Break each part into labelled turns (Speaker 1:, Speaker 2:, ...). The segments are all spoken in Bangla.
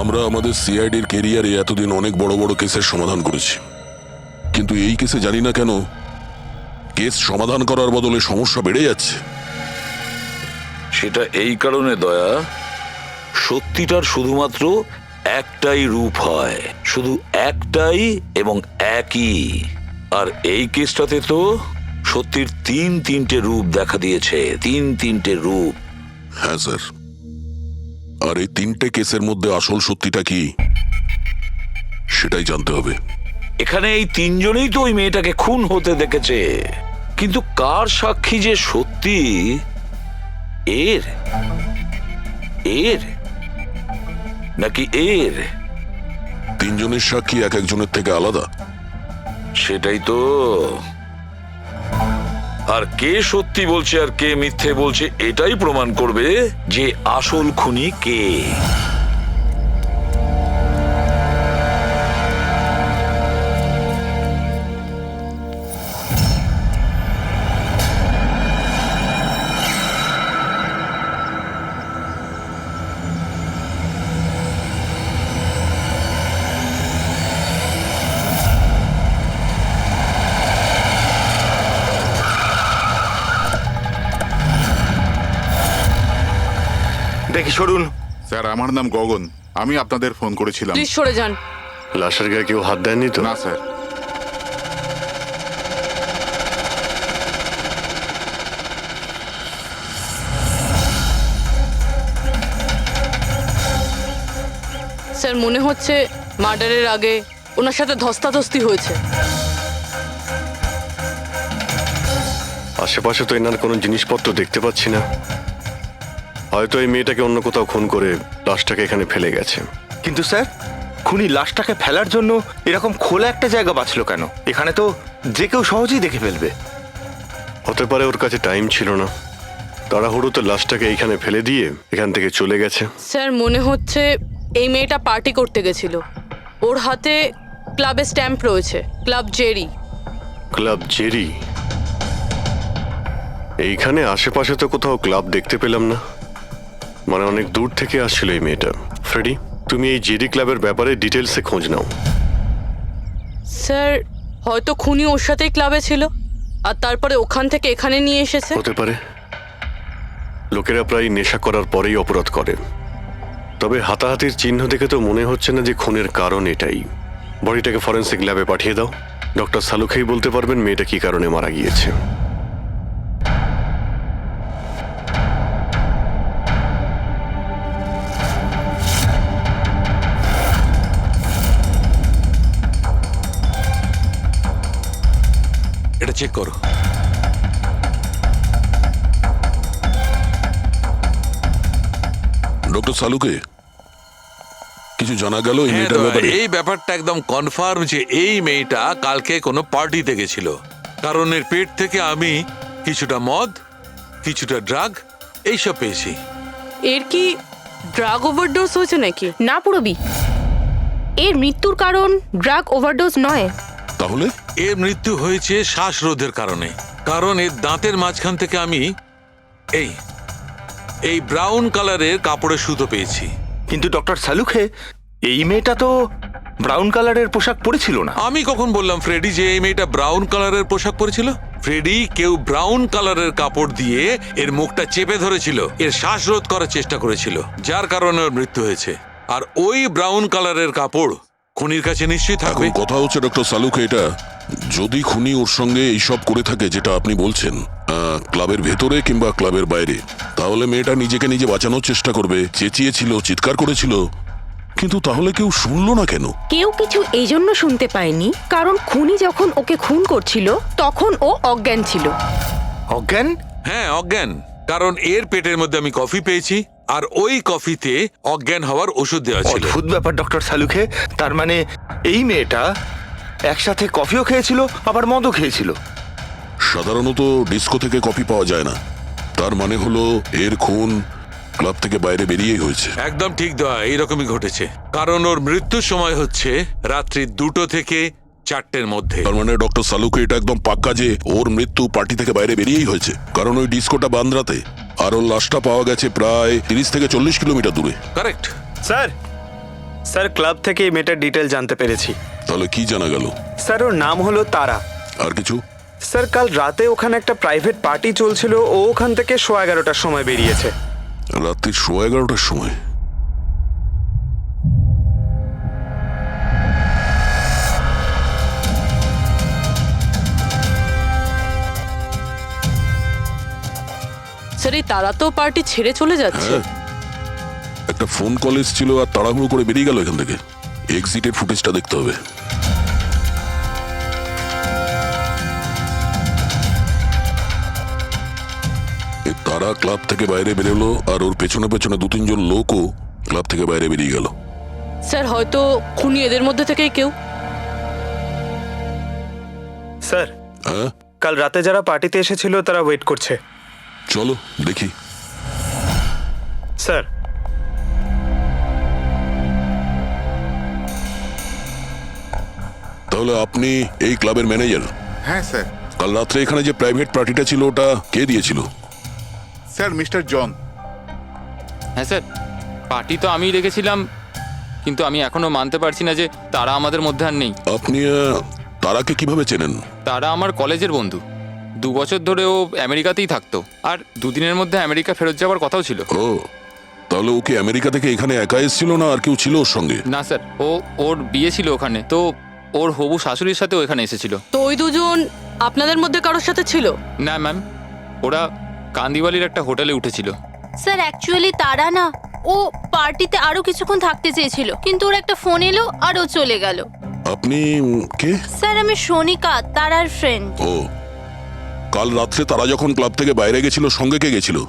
Speaker 1: আমরা আমাদের সিআইডির কেরিয়ারে এতদিন অনেক বড় বড় কেসের সমাধান করেছি, কিন্তু এই কেসে জানি না কেন কেস সমাধান করার বদলে সমস্যা বেড়ে যাচ্ছে।
Speaker 2: সেটা এই কারণে দয়া, সত্যিটার শুধুমাত্র একটাই রূপ হয়, শুধু একটাই এবং একই। আর এই কেসটাতে তো সত্যির তিনটে রূপ দেখা দিয়েছে, তিনটে রূপ।
Speaker 1: হ্যাঁ স্যার, আর এই তিনটে কেসের মধ্যে আসল সত্যিটা কি সেটাই জানতে হবে।
Speaker 2: এখানে এই তিনজনেই তো ওই মেয়েটাকে খুন হতে দেখেছে, কিন্তু কার সাক্ষী যে সত্যি এর এর নাকি এর,
Speaker 1: তিনজনের সাক্ষী এক একজনের থেকে আলাদা।
Speaker 2: সেটাই তো। আর কে সত্যি বলছে আর কে মিথ্যে বলছে এটাই প্রমাণ করবে যে আসল খুনি কে।
Speaker 3: দেখি সরুন।
Speaker 4: স্যার, আমার নাম গগন, আমি আপনাদের ফোন করেছিলাম।
Speaker 5: প্লিজ সরে যান।
Speaker 6: লাশের গায়ে কেউ হাত দেয়নি তো?
Speaker 4: না স্যার।
Speaker 5: স্যার, মনে হচ্ছে মার্ডারের আগে ওনার সাথে ধস্তাধস্তি হয়েছে।
Speaker 6: আশেপাশে তো এনার কোনো জিনিসপত্র দেখতে পাচ্ছি না। হয়তো এই মেয়েটাকে অন্য কোথাও খুন করে লাশটাকে এখানে ফেলে গেছে।
Speaker 3: কিন্তু স্যার, খুনি লাশটাকে ফেলার জন্য এরকম খোলা একটা জায়গা বাঁচলো কেন? এখানে তো যে কেউ সহজেই দেখে ফেলবে।
Speaker 6: হতে পারে ওর কাছে টাইম ছিল না, তাড়াহুড়োতে লাশটাকে এইখানে ফেলে দিয়ে এখান থেকে চলে গেছে।
Speaker 5: স্যার, মনে হচ্ছে এই মেয়েটা পার্টি করতে গেছিল। ওর হাতে ক্লাবের স্ট্যাম্প রয়েছে, ক্লাব জেরি।
Speaker 6: Club Jerry? এইখানে আশেপাশে তো কোথাও ক্লাব দেখতে পেলাম না, মানে অনেক দূর থেকে আসছিল এই মেয়েটা। ফ্রেডি, তুমি এই জেরি ক্লাবের ব্যাপারে ডিটেলসে খোঁজ নাও।
Speaker 5: স্যার, হয়তো খুনি ওর সাথেই ক্লাবে ছিল আর তারপরে ওখান থেকে এখানে নিয়ে এসেছে।
Speaker 6: হতে পারে। লোকেরা প্রায় নেশা করার পরেই অপরাধ করে, তবে হাতাহাতির চিহ্ন দেখে তো মনে হচ্ছে না যে খুনের কারণ এটাই। বডিটাকে ফরেন্সিক ল্যাবে পাঠিয়ে দাও। ডক্টর সালুখেই বলতে পারবেন মেয়েটা কি কারণে মারা গিয়েছে।
Speaker 2: এটা চেক করো।
Speaker 1: ডক্টর সালুকে কিছু জানা গেল এই মেয়েটার ব্যাপারে?
Speaker 7: এই ব্যাপারটা একদম কনফার্ম যে এই মেয়েটা কালকে কোনো পার্টিতে গেছিল, কারণ এর পেট থেকে আমি কিছুটা মদ, কিছুটা ড্রাগ এইসব পেয়েছি।
Speaker 5: এর কি ড্রাগ ওভারডোজ হয়েছে নাকি?
Speaker 8: না পুরবি, এর মৃত্যুর কারণ ড্রাগ ওভারডোজ নয়।
Speaker 1: তাহলে
Speaker 7: এর মৃত্যু হয়েছে শ্বাসরোধের কারণে, কারণ এর দাঁতের মাঝখান থেকে আমি এই ব্রাউন কালারের কাপড়ের সুতো পেয়েছি।
Speaker 3: কিন্তু ডক্টর সালুখে, এই মেয়েটা তো ব্রাউন কালারের পোশাক পরেছিল না।
Speaker 7: আমি কখন বললাম ফ্রেডি যে এই মেয়েটা ব্রাউন কালারের পোশাক পরেছিল? ফ্রেডি, কেউ ব্রাউন কালারের কাপড় দিয়ে এর মুখটা চেপে ধরেছিল, এর শ্বাসরোধ করার চেষ্টা করেছিল, যার কারণে ওর মৃত্যু হয়েছে। আর ওই ব্রাউন কালারের কাপড় খুনির কাছে নিশ্চয়ই থাকবে।
Speaker 1: এখন কথা হচ্ছে ডক্টর সালুকে, এটা যদি খুনি ওর সঙ্গে এইসব করে থাকে যেটা আপনি বলছেন, ক্লাবের ভেতরে কিংবা ক্লাবের বাইরে, তাহলে মেয়েটা নিজেকে নিজে বাঁচানোর চেষ্টা করবে, চেঁচিয়েছিল, চিৎকার করেছিল, কিন্তু তাহলে কেউ শুনলো না কেন?
Speaker 8: কেউ কিছু এই জন্য শুনতে পায়নি কারণ খুনি যখন ওকে খুন করছিল তখন ও অজ্ঞান ছিল।
Speaker 3: অজ্ঞান?
Speaker 7: হ্যাঁ, অজ্ঞান, কারণ এর পেটের মধ্যে আমি কফি পেয়েছি আর ওই কফিতে অজ্ঞান হওয়ার ওষুধ দেওয়া ছিল।
Speaker 3: অদ্ভুত ব্যাপার ডক্টর সালুখে। তার মানে এই মেয়েটা একসাথে কফিও খেয়েছিল আবার মদও খেয়েছিল।
Speaker 1: সাধারণত ডিস্কো থেকে কফি পাওয়া যায় না, তার মানে হলো এর খুন ক্লাব থেকে বাইরে বেরিয়েই হয়েছে।
Speaker 7: একদম ঠিক দেওয়া, এইরকমই ঘটেছে, কারণ ওর মৃত্যুর সময় হচ্ছে রাত্রি 2টো থেকে 4টের মধ্যে।
Speaker 1: তার মানে ডক্টর সালুকে এটা একদম পাক্কা যে ওর মৃত্যু পার্টি থেকে বাইরে বেরিয়েই হয়েছে, কারণ ওই ডিস্কোটা বান্দ্রাতে আর ওর লাশটা পাওয়া গেছে প্রায় 30 থেকে 40 কিলোমিটার দূরে।
Speaker 7: কারেক্ট।
Speaker 3: স্যার, স্যার ক্লাব থেকে এই মেয়েটার ডিটেল জানতে পেরেছি।
Speaker 1: তাহলে কি জানা গেল?
Speaker 3: স্যার ওর নাম হলো তারা।
Speaker 1: আর কিছু?
Speaker 3: স্যার কাল রাতে ওখানে একটা প্রাইভেট পার্টি চলছিল, ও ওখান থেকে 11:15টার সময় বেরিয়েছে।
Speaker 1: রাত্রি 11:15টার সময়?
Speaker 5: স্যার এই তারা তো পার্টি ছেড়ে চলে যাচ্ছে।
Speaker 1: হ্যাঁ, একটা ফোন কল এসেছিল আর তাড়াহুড়ো করে বেরিয়ে গেল এখান থেকে। এক্সিটের ফুটেজটা দেখতে হবে। এ তারা ক্লাব থেকে বাইরে বেরোলো আর ওর পেছনে পেছনে 2-3 জন লোকও ক্লাব থেকে বাইরে বেরিয়ে গেল।
Speaker 5: স্যার হয়তো খুনি এদের মধ্যে থেকেই কেউ।
Speaker 3: স্যার
Speaker 1: হ্যাঁ,
Speaker 3: কাল রাতে যারা পার্টিতে এসেছিল তারা ওয়েট করছে।
Speaker 1: চলো দেখি।
Speaker 3: স্যার
Speaker 1: তাহলে আপনি এই ক্লাবের ম্যানেজার?
Speaker 4: হ্যাঁ স্যার।
Speaker 1: কাল রাত্রে এখানে যে প্রাইভেট পার্টিটা ছিল ওটা কে দিয়েছিল?
Speaker 4: Sir mister John.
Speaker 9: হ্যাঁ স্যার, পার্টি তো আমিই রেখেছিলাম, কিন্তু আমি এখনো মানতে পারছি না যে তারা আমাদের মধ্যে আর নেই।
Speaker 1: আপনি তারাকে কিভাবে চেনেন?
Speaker 9: তারা আমার কলেজের বন্ধু। 2 বছর ধরে ও আমেরিকাতেই থাকতো, আর 2 দিনের মধ্যে আমেরিকা ফেরত যাওয়ার কথাও ছিল।
Speaker 1: ও, তাহলে ওকে আমেরিকা থেকে এখানে একা এসেছিল না আর কেউ ছিল ওর সঙ্গে?
Speaker 9: না স্যার, ওর বিয়ে ছিল ওখানে, তো ওর হবু শাশুড়ির সাথেও এখানে এসেছিল।
Speaker 5: তো ওই দুজন আপনাদের মধ্যে কারোর সাথে ছিল?
Speaker 9: না ম্যাম, ওরা কান্দিওয়ালির একটা হোটেলে উঠেছিল।
Speaker 10: স্যার অ্যাকচুয়ালি তারা না, ও পার্টিতে আরো কিছুক্ষণ থাকতে চেয়েছিল, কিন্তু ওর একটা ফোন এলো আর ও চলে গেল।
Speaker 1: আপনি কে?
Speaker 10: স্যার আমি সোনিকা, তারার ফ্রেন্ড।
Speaker 1: ও, কাল রাত্রে তারা যখন ক্লাব থেকে বাইরে গেছিল সঙ্গে কে গেছিল?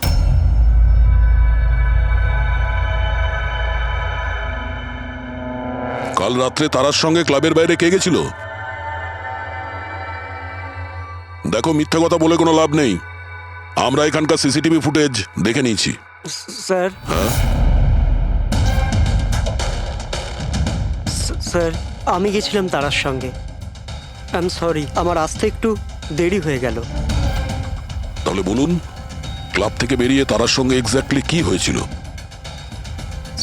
Speaker 1: কাল রাত্রে তারার সঙ্গে ক্লাবের বাইরে কে গেছিল? দেখো, মিথ্যা কথা বলে কোনো লাভ নেই। আমরা এখানকার সিসিটিভি ফুটেজ দেখে নিয়েছি।
Speaker 11: স্যার,
Speaker 1: হ্যাঁ,
Speaker 11: স্যার আমি গেছিলাম তারার সঙ্গে। আই এম সরি, আমার আসতে একটু দেরি হয়ে গেল।
Speaker 1: তাহলে বলুন, ক্লাব থেকে বেরিয়ে তারার সঙ্গে এক্স্যাক্টলি কি হয়েছিল?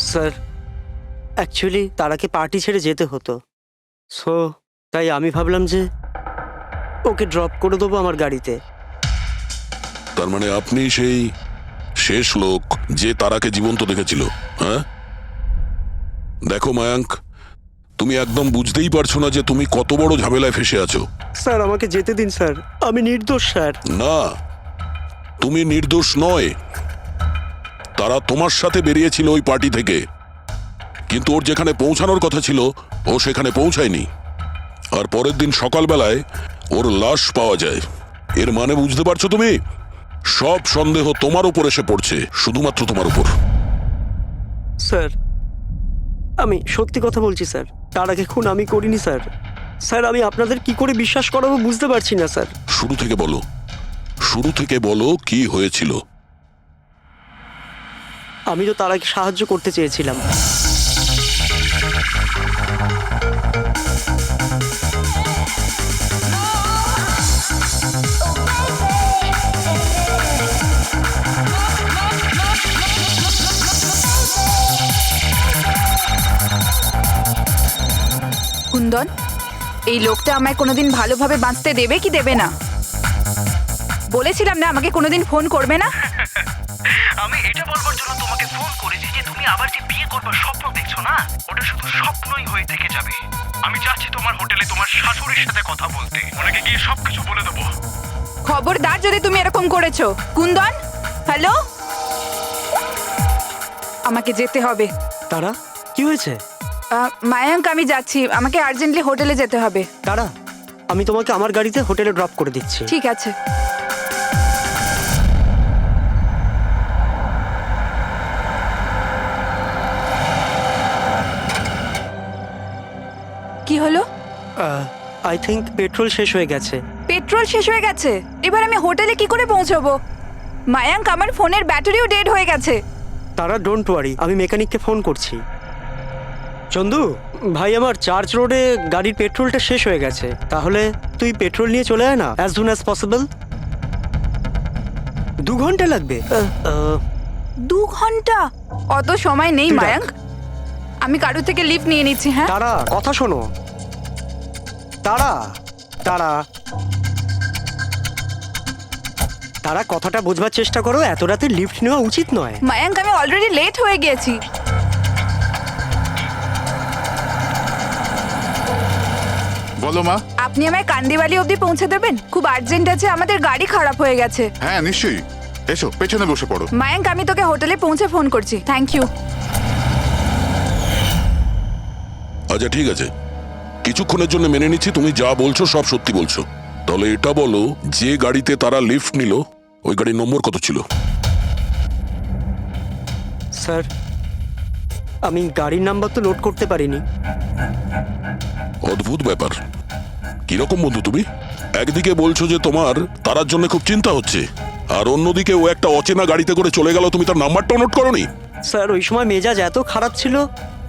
Speaker 11: স্যার অ্যাকচুয়ালি তারাকে পার্টি ছেড়ে যেতে হতো, সো তাই আমি ভাবলাম যে ওকে ড্রপ করে দেবো আমার গাড়িতে।
Speaker 1: তার মানে আপনি সেই শেষ লোক যে তারাকে জীবন্ত দেখেছিল? হ্যাঁ, দেখো মায়াঙ্ক, তুমি একদম বুঝতেই পারছো না যে তুমি কত বড় ঝামেলায় ফেসে আছো।
Speaker 11: স্যার আমাকে যেতে দিন স্যার, আমি নির্দোষ স্যার।
Speaker 1: না, তুমি নির্দোষ নয়। তারা তোমার সাথে বেরিয়েছিল ওই পার্টি থেকে, কিন্তু ওর যেখানে পৌঁছানোর কথা ছিল ও সেখানে পৌঁছায়নি। আর পরের দিন সকালবেলায় ওর লাশ পাওয়া যায়। এর মানে বুঝতে পারছো তুমি? সব সন্দেহ তোমার উপর এসে পড়ছে, শুধুমাত্র তোমার উপর।
Speaker 11: স্যার আমি সত্যি কথা বলছি স্যার, তার আগে খুন আমি করিনি স্যার। স্যার আমি আপনাদের কি করে বিশ্বাস করাবো বুঝতে পারছি না স্যার।
Speaker 1: শুরু থেকে বলো, শুরু থেকে বলো কি হয়েছিল।
Speaker 11: আমি তো তারাকে সাহায্য করতে চেয়েছিলাম।
Speaker 12: কুন্দন, এই লোকটা আমায় কোনোদিন ভালোভাবে বাঁচতে দেবে কি দেবে না? বলেছিলাম না আমাকে কোনোদিন ফোন করবে না।
Speaker 13: আমি এটা বলবার জন্য তোমাকে ফোন করেছি যে তুমি আবার যে বিয়ে করবার স্বপ্ন দেখছো না, ওটা শুধু স্বপ্নই হয়ে থেকে যাবে। আমি যাচ্ছি তোমার হোটেলে তোমার শাশুড়ির সাথে কথা বলতে, ওনাকে গিয়ে সবকিছু বলে দেবো।
Speaker 12: খবরদার যদি তুমি এরকম করেছো। কুন্দন, হ্যালো, আমাকে যেতে হবে।
Speaker 11: তারা কি হয়েছে?
Speaker 12: মায়াঙ্ক, আমি যাচ্ছি, আমাকে আর্জেন্টলি হোটেলে যেতে হবে।
Speaker 11: তারা, আমি তোমাকে আমার গাড়িতে হোটেলে ড্রপ করে দিচ্ছি।
Speaker 12: ঠিক আছে। কি হলো?
Speaker 11: আই থিঙ্ক পেট্রোল শেষ হয়ে গেছে।
Speaker 12: পেট্রোল শেষ হয়ে গেছে? এবার আমি হোটেলে কি করে পৌঁছবো? মায়াঙ্ক, আমার ফোনের ব্যাটারিও ডেড হয়ে গেছে।
Speaker 11: তারা ডোন্ট ওয়ারি, আমি মেকানিককে ফোন করছি। চন্দু ভাই, আমার চার্চ রোডে গাড়ির পেট্রোলটা শেষ হয়ে গেছে, তাহলে তুই পেট্রোল নিয়ে চলে আয় না অ্যাজ সুন অ্যাজ পসিবল। 2 ঘন্টা লাগবে।
Speaker 12: 2 ঘন্টা? অত সময় নেই মায়াঙ্ক, আমি কারোর থেকে লিফট নিয়ে নিচ্ছি। হ্যাঁ,
Speaker 11: তারা কথা শোনো। তারা তারা তারা কথাটা বোঝবার চেষ্টা করো, এত রাতে লিফট নেওয়া উচিত নয়।
Speaker 12: মায়াঙ্ক, আমি অলরেডি লেট হয়ে গেছি।
Speaker 4: বলো মা।
Speaker 12: আপনি আমায় কান্দিবালি অবধি পৌঁছে দেবেন? খুব আর্জেন্ট আছে, আমাদের গাড়ি খারাপ হয়ে গেছে।
Speaker 4: হ্যাঁ নিশ্চয়ই, এসো পেছনে বসে পড়ো।
Speaker 12: মায়াঙ্ক, আমি তোকে হোটেলে পৌঁছে ফোন করছি। Thank you.
Speaker 1: আচ্ছা ঠিক আছে, কিছুক্ষণের জন্য মেনে নিচ্ছি তুমি যা বলছো সব সত্যি বলছো। তাহলে এটা বলো, যে গাড়িতে তারা লিফট নিল ওই গাড়ির নম্বর কত ছিল?
Speaker 11: স্যার, আমি গাড়ির নাম্বার তো নোট করতে পারিনি।
Speaker 1: অদ্ভুত ব্যাপার। কিরকম বন্ধু তুমি? একদিকে বলছো যে তোমার তারার জন্য খুব চিন্তা হচ্ছে, আর অন্যদিকে ও একটা অচেনা গাড়িতে করে চলে গেল, তুমি তার নাম্বারটাও নোট করোনি?
Speaker 11: স্যার, ওই সময় মেজাজ এত খারাপ ছিল,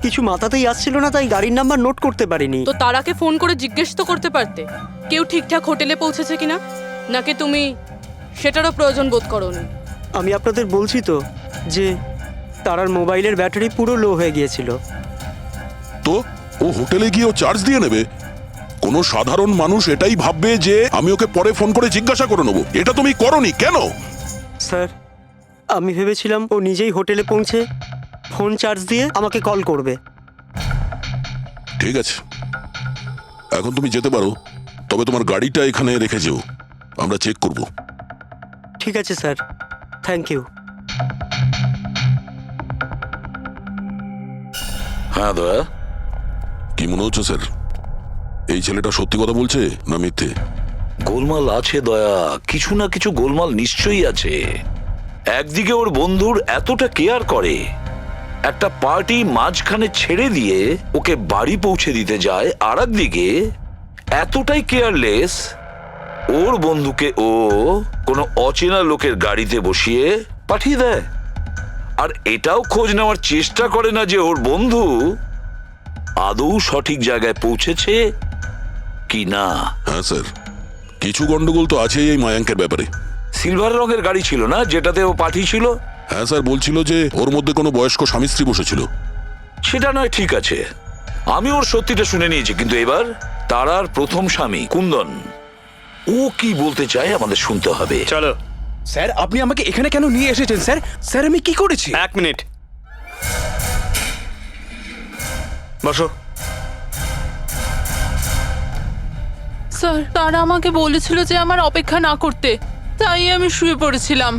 Speaker 11: কিছু মাথাতেই আসছিল না, তাই গাড়ির নাম্বার নোট করতে পারিনি।
Speaker 5: তো তারাকে ফোন করে জিজ্ঞেস তো করতে পারতে কেউ ঠিকঠাক হোটেলে পৌঁছেছে কিনা, নাকি তুমি সেটারও প্রয়োজন বোধ করোনি?
Speaker 11: আমি আপনাদের বলছি তো যে তারার মোবাইলের ব্যাটারি পুরো লো হয়ে গিয়েছিল।
Speaker 1: তো ও হোটেলে গিয়ে ও চার্জ দিয়ে নেবে? কোনো সাধারণ মানুষ এটাই ভাববে যে আমি ওকে পরে ফোন করে জিজ্ঞাসা করে নেবো। এটা তুমি করোনি কেন?
Speaker 11: স্যার, আমি ভেবেছিলাম ও নিজেই হোটেলে পৌঁছে ফোন চার্জ দিয়ে আমাকে কল করবে।
Speaker 1: ঠিক আছে, এখন তুমি যেতে পারো, তবে তোমার গাড়িটা এখানে রেখে যেও, আমরা চেক করব।
Speaker 11: ঠিক আছে স্যার, থ্যাংক ইউ।
Speaker 2: হ্যাঁ দয়া,
Speaker 1: কি মনে হচ্ছে স্যার, এই ছেলেটা সত্যি কথা বলছে না মিথ্যে?
Speaker 2: গোলমাল আছে দয়া, কিছু না কিছু গোলমাল নিশ্চয়ই আছে। একদিকে ওর বন্ধুর এতটা কেয়ার করে, একটা পার্টি মাঝখানে ছেড়ে দিয়ে ওকে বাড়ি পৌঁছে দিতে যায়, আর একদিকে এতটাই কেয়ারলেস ওর বন্ধুকে ও কোনো অচেনা লোকের গাড়িতে বসিয়ে পাঠিয়ে দেয়, আর এটাও খোঁজ নেওয়ার চেষ্টা করে না যে ওর বন্ধু আদৌ সঠিক জায়গায় পৌঁছেছে কি না।
Speaker 1: হ্যাঁ স্যার, কিছু গন্ডগোল তো আছেই এই মায়াঙ্কের ব্যাপারে।
Speaker 2: সিলভার রঙের গাড়ি ছিল না যেটাতে ও পাঠিয়েছিল?
Speaker 1: হ্যাঁ স্যার, বলছিল যে ওর মধ্যে কোনো বয়স্ক স্বামী স্ত্রী বসেছিল।
Speaker 2: সেটা নয়, ঠিক আছে, আমি ওর সত্যিটা শুনে নিয়েছি, কিন্তু এবার তারার প্রথম স্বামী কুন্দন, ও কি বলতে চায় আমাদের শুনতে হবে।
Speaker 3: চলো।
Speaker 13: স্যার, আপনি আমাকে এখানে কেন নিয়ে এসেছেন স্যার? স্যার, আমি কি করেছি?
Speaker 3: এক মিনিট, বসো।
Speaker 5: স্যার, তারা আমাকে বলেছিল যে আমার অপেক্ষা না করতে, তাই আমি শুয়ে পড়েছিলাম।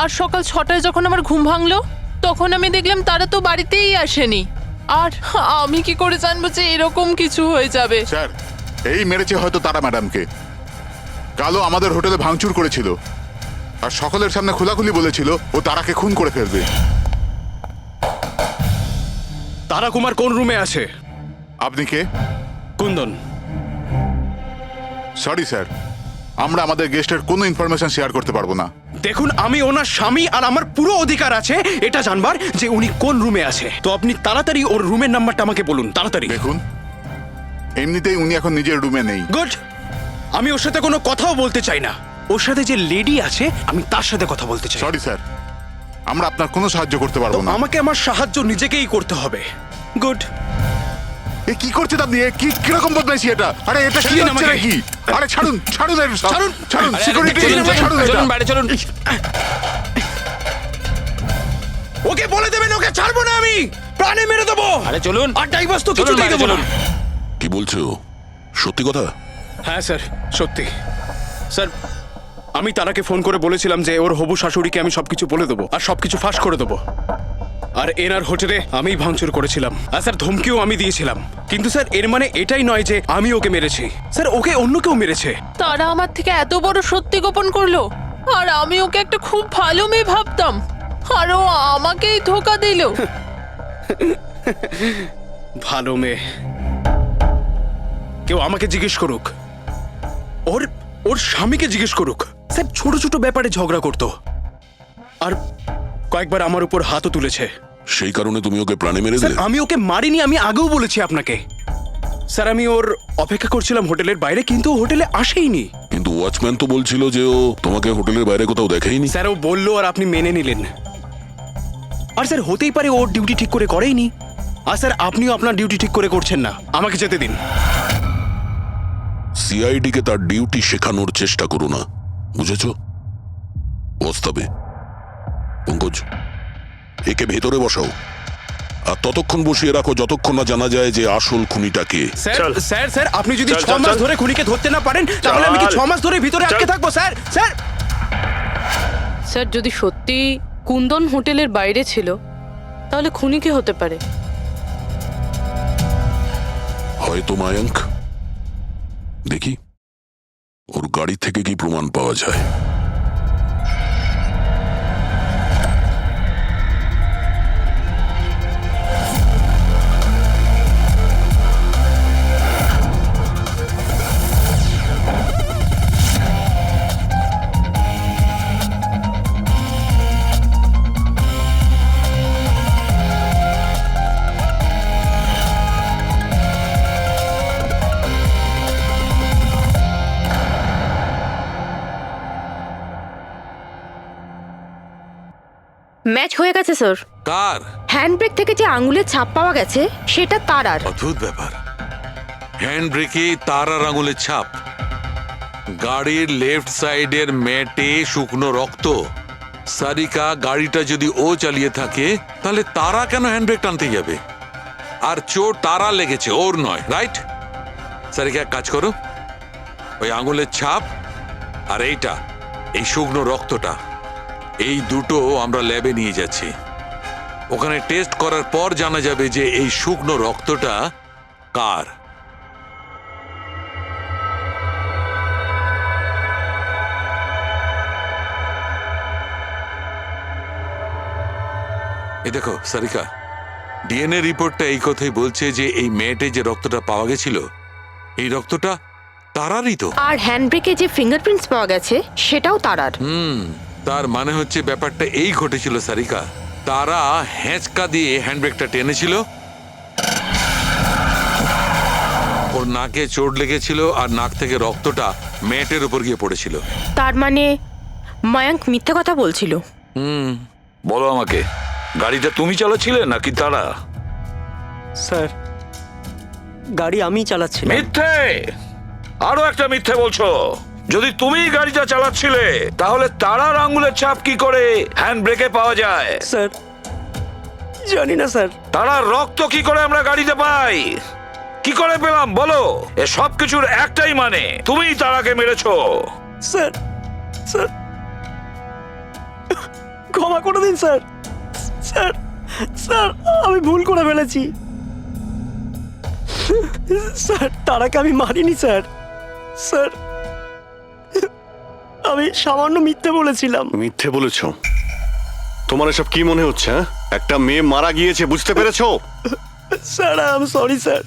Speaker 5: আর সকাল 6টায় যখন আমার ঘুম ভাঙলো, তখন আমি দেখলাম তারা তো বাড়িতেই আসেনি। আর আমি কি করে জানবো যে এরকম কিছু হয়ে যাবে?
Speaker 4: স্যার, এই মেরেছে হয়তো তারা ম্যাডামকে। কালো আমাদের হোটেলে ভাঙচুর করেছিল, আর সকলের সামনে খোলাখুলি বলেছিল ও তারাকে খুন করে ফেলবে।
Speaker 13: তারা কুমার কোন রুমে আছে?
Speaker 4: আপনি কে?
Speaker 13: কুন্দন।
Speaker 4: সরি স্যার, আমরা আমাদের গেস্টের কোনো ইনফরমেশন শেয়ার করতে পারবো না।
Speaker 13: দেখুন, আমি ওনার স্বামী, আর আমার পুরো অধিকার আছে এটা জানবার যে উনি কোন রুমে আছে। তো আপনি তাড়াতাড়ি ওর রুমের নাম্বারটা আমাকে বলুন, তাড়াতাড়ি।
Speaker 4: দেখুন, এমনিতেই উনি এখন নিজের রুমে নেই।
Speaker 13: গুড, আমি ওর সাথে কোনো কথাও বলতে চাই না। ওর সাথে যে লেডি আছে আমি তার সাথে কথা বলতে চাই।
Speaker 4: সরি স্যার, আমরা আপনার কোনো সাহায্য করতে পারবো না।
Speaker 13: আমাকে আমার সাহায্য নিজেকেই করতে হবে। গুড।
Speaker 4: এ কি করছেন আপনি? এ কি কিরকম বদমাইশি এটা? আরে এটা কি হচ্ছে নাকি? আরে ছাড়ুন, ছাড়ুন, ছাড়ুন, ছাড়ুন, সিকিউরিটি ছাড়ুন এটা।
Speaker 9: বাইরে চলুন।
Speaker 13: ওকে বলে দেবেন ওকে ছাড়বো না, আমি প্রাণে মেরে দেবো।
Speaker 9: আরে চলুন।
Speaker 13: আর ডাইভার্স তো
Speaker 9: চলুন,
Speaker 13: কিছুতেই
Speaker 9: বাইরে
Speaker 13: দেবো না।
Speaker 9: চলুন।
Speaker 1: কি বলছো, সত্যি কথা?
Speaker 13: হ্যাঁ স্যার, সত্যি। স্যার, আমি তারাকে ফোন করে বলেছিলাম যে ওর হবু শাশুড়িকে আমি সবকিছু বলে দেবো আর সবকিছু ফাঁস করে দেবো। আর এনার হোটেলে আমি ভাঙচুর করেছিলাম, আর স্যার ধমকিও আমি দিয়েছিলাম। কিন্তু স্যার, এর মানে এটাই নয় যে আমি ওকে মেরেছি। স্যার, ওকে অন্য কেউ মেরেছে।
Speaker 5: তারা আমার থেকে এত বড় সত্যি গোপন করলো, আর আমি ওকে একটা খুব ভালো মেয়ে ভাবতাম, আর ও আমাকেই ধোকা দিল।
Speaker 13: ভালো মেয়ে? কেউ আমাকে জিজ্ঞেস করুক, ওর ওর স্বামীকে জিজ্ঞেস করুক। স্যার, ছোট ছোট ব্যাপারে ঝগড়া করতো, আর কয়েকবার আমার উপর হাতও তুলেছে।
Speaker 1: সেই কারণে তুমি ওকে প্রাণে মেরে
Speaker 13: স্যার,
Speaker 1: দিলে?
Speaker 13: আমি ওকে মারিনি, আমি আগেও বলেছি আপনাকে। স্যার, আমি ওর অপেক্ষা করছিলাম হোটেলের বাইরে, কিন্তু ও হোটেলে আসেইনি।
Speaker 1: কিন্তু ওয়াচম্যান তো বলছিল যে ও তোমাকে হোটেলের বাইরে কোথাও দেখেইনি।
Speaker 13: স্যার, ও বললো আর আপনি মেনে নিলেন। আর স্যার, হতেই পারে ওর ডিউটি ঠিক করে করেইনি। আর স্যার আপনিও আপনার ডিউটি ঠিক করে করছেন না, আমাকে যেতে দিন।
Speaker 1: সিআইডি কে তার ডিউটি শেখানোর চেষ্টা করো না, বুঝেছ? বস্তাবে পঙ্কজ, একে ভেতরে বসাও আর ততক্ষণ বসিয়ে রাখো যতক্ষণ না জানা যায় যে আসল খুনিটা কে।
Speaker 13: স্যার স্যার স্যার আপনি যদি
Speaker 3: চল,
Speaker 13: 6
Speaker 3: চল,
Speaker 13: মাস
Speaker 3: চল।
Speaker 13: ধরে খুনিকে ধরতে না পারেন তাহলে আমি কি
Speaker 3: চল।
Speaker 13: 6 মাস ধরে ভিতরে আটকে থাকবো স্যার? স্যার
Speaker 5: স্যার যদি সত্যি কুন্দন হোটেলের বাইরে ছিল তাহলে খুনি কে হতে পারে?
Speaker 1: হয়তো মায়াঙ্ক। দেখি ওর গাড়ি থেকে কি প্রমাণ পাওয়া যায়।
Speaker 8: ম্যাচ হয়ে গেছে স্যার।
Speaker 7: কার?
Speaker 8: হ্যান্ডব্রেক থেকে যে আঙুলের ছাপ পাওয়া গেছে সেটা তারার।
Speaker 7: অদ্ভুত ব্যাপার, হ্যান্ড ব্রেকে তার আর আঙুলের ছাপ। গাড়ির লেফট সাইডের ম্যাটে শুকনো রক্ত। সারিকা গাড়িটা যদি ও চালিয়ে থাকে তাহলে তারা কেন হ্যান্ডব্রেক টানতে যাবে? আর চোট তারা লেগেছে, ওর নয়, রাইট? সারিকা এক কাজ করো, ওই আঙুলের ছাপ আর এইটা, এই শুকনো রক্তটা, এই দুটো আমরা ল্যাবে নিয়ে যাচ্ছি। ওখানে টেস্ট করার পর জানা যাবে যে এই শুকনো রক্তটা কার। এই দেখো সারিকা, ডিএনএ রিপোর্টটা এই কথাই বলছে যে এই মেয়েটে যে রক্তটা পাওয়া গেছিল এই রক্তটা তারারই তো।
Speaker 8: আর হ্যান্ডব্রেকে যে ফিঙ্গারপ্রিন্টস পাওয়া গেছে সেটাও তারার।
Speaker 7: তার মানে হচ্ছে ব্যাপারটা এই ঘটেছিল সারিকা, তারা হ্যাঁচকা দিয়ে হ্যান্ডব্রেকটা টেনেছিল, ওর নাকে চোট লেগেছিল আর নাক থেকে রক্তটা ম্যাটের উপর গিয়ে পড়েছিল।
Speaker 8: তার মানে মায়াঙ্ক মিথ্যে কথা বলছিল।
Speaker 2: বলো আমাকে, গাড়িটা তুমি চালাচ্ছিলে নাকি তারা?
Speaker 11: স্যার গাড়ি আমি চালাচ্ছিলাম।
Speaker 2: মিথ্যে, আরো একটা মিথ্যে বলছো। যদি তুমি গাড়িটা চালাচ্ছিলে তাহলে তারার আঙ্গুলের ছাপ কি করে হ্যান্ড ব্রেকে পাওয়া যায়?
Speaker 11: স্যার জানি না স্যার।
Speaker 2: তারার রক্ত কি করে আমরা গাড়িতে পাই? কি করে পেলাম বলো? এ সব কিছুর একটাই মানে, তুমিই তারাকে মেরেছো।
Speaker 11: স্যার স্যার ক্ষমা করে দিন স্যার। স্যার স্যার আমি ভুল করে ফেলেছি স্যার। তারাকে আমি মারিনি স্যার। স্যার আমি সামান্য মিথ্যে বলেছিলাম।
Speaker 6: মিথ্যে বলেছো? তোমার এসব কি মনে হচ্ছে? হ্যাঁ, একটা মেয়ে মারা গিয়েছে, বুঝতে পেরেছো?
Speaker 11: Sir I am sorry sir.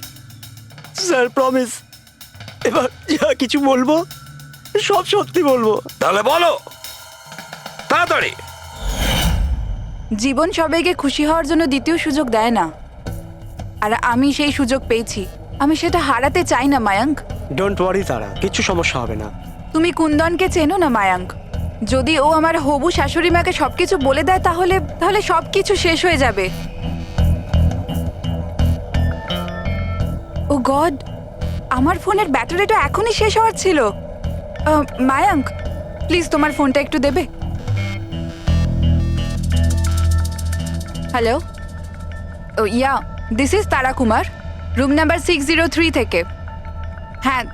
Speaker 11: Sir promise, এবার যা কিছু বলবো সব সত্যি বলবো।
Speaker 2: তাহলে বলো তাড়াতাড়ি।
Speaker 12: জীবন সবাইকে খুশি হওয়ার জন্য দ্বিতীয় সুযোগ দেয় না, আর আমি সেই সুযোগ পেয়েছি। আমি সেটা হারাতে চাই না মায়াঙ্ক।
Speaker 11: ডোন্ট ওয়ারি তারা, কিচ্ছু সমস্যা হবে না।
Speaker 12: তুমি কুন্দনকে চেনো না মায়াঙ্ক? যদি ও আমার হবু শাশুড়ি মাকে সবকিছু বলে দেয় তাহলে তাহলে সবকিছু শেষ হয়ে যাবে। ও গড, আমার ফোনের ব্যাটারিটা এখনই শেষ হওয়ার ছিল। মায়াঙ্ক প্লিজ তোমার ফোনটা একটু দেবে? Hello, oh yeah, this is Tara Kumar, room number 603 থেকে। হ্যাঁ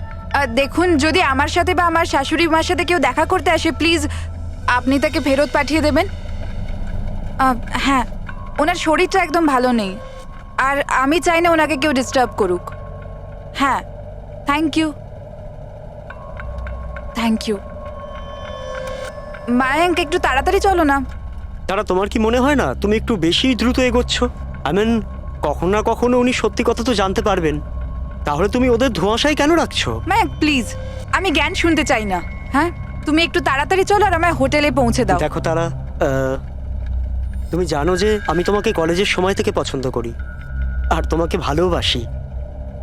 Speaker 12: দেখুন, যদি আমার সাথে বা আমার শাশুড়ি মার সাথে কেউ দেখা করতে আসে প্লিজ আপনি তাকে ফেরত পাঠিয়ে দেবেন। হ্যাঁ, ওনার শরীরটা একদম ভালো নেই আর আমি চাই না ওনাকে কেউ ডিস্টার্ব করুক। হ্যাঁ, thank you thank you. Mayank একটু তাড়াতাড়ি চলো না।
Speaker 11: তারা তোমার কি মনে হয় না তুমি একটু বেশি দ্রুত এগোচ্ছ? আই মিন কখনো না কখনো উনি সত্যি কথা তো জানতে পারবেন, তাহলে তুমি ওদের ধোঁয়াশায় কেন রাখছো?
Speaker 12: মায়াঙ্ক প্লিজ, আমি জ্ঞান শুনতে চাই না। হ্যাঁ, তুমি একটু তাড়াতাড়ি চলো আর আমায় হোটেলে পৌঁছে দাও।
Speaker 11: দেখো তারা, তুমি জানো যে আমি তোমাকে কলেজের সময় থেকে পছন্দ করি আর তোমাকে ভালোবাসি।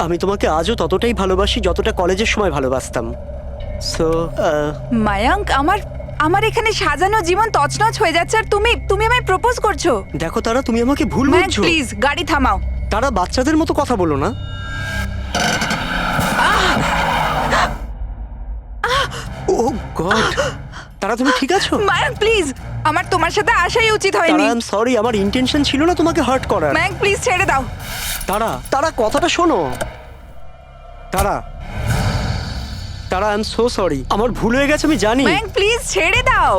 Speaker 11: আমি তোমাকে আজও ততটাই ভালোবাসি যতটা কলেজের সময় ভালোবাসতাম। সো
Speaker 12: মায়াঙ্ক, আমার এখানে সাজানো জীবন তছনছ হয়ে যাচ্ছে আর তুমি আমায় প্রপোজ করছো।
Speaker 11: দেখো তারা, তুমি আমাকে ভুল
Speaker 12: মায়াঙ্ক
Speaker 11: বুঝছো।
Speaker 12: প্লিজ গাড়ি থামাও।
Speaker 11: তারা বাচ্চাদের মতো কথা বলো না। ও গড, তারা তুমি ঠিক আছো?
Speaker 12: মায়াঙ্ক প্লিজ, আমার তোমার সাথে আসাই উচিত
Speaker 11: তারা
Speaker 12: হয়নি।
Speaker 11: আই এম সরি, আমার ইন্টেনশন ছিল না তোমাকে হার্ট করার।
Speaker 12: মায়াঙ্ক প্লিজ ছেড়ে দাও।
Speaker 11: তারা কথাটা শোনো। তারা আই এম সো সরি, আমার ভুল হয়ে গেছে, আমি জানি।
Speaker 12: মায়াঙ্ক প্লিজ ছেড়ে দাও।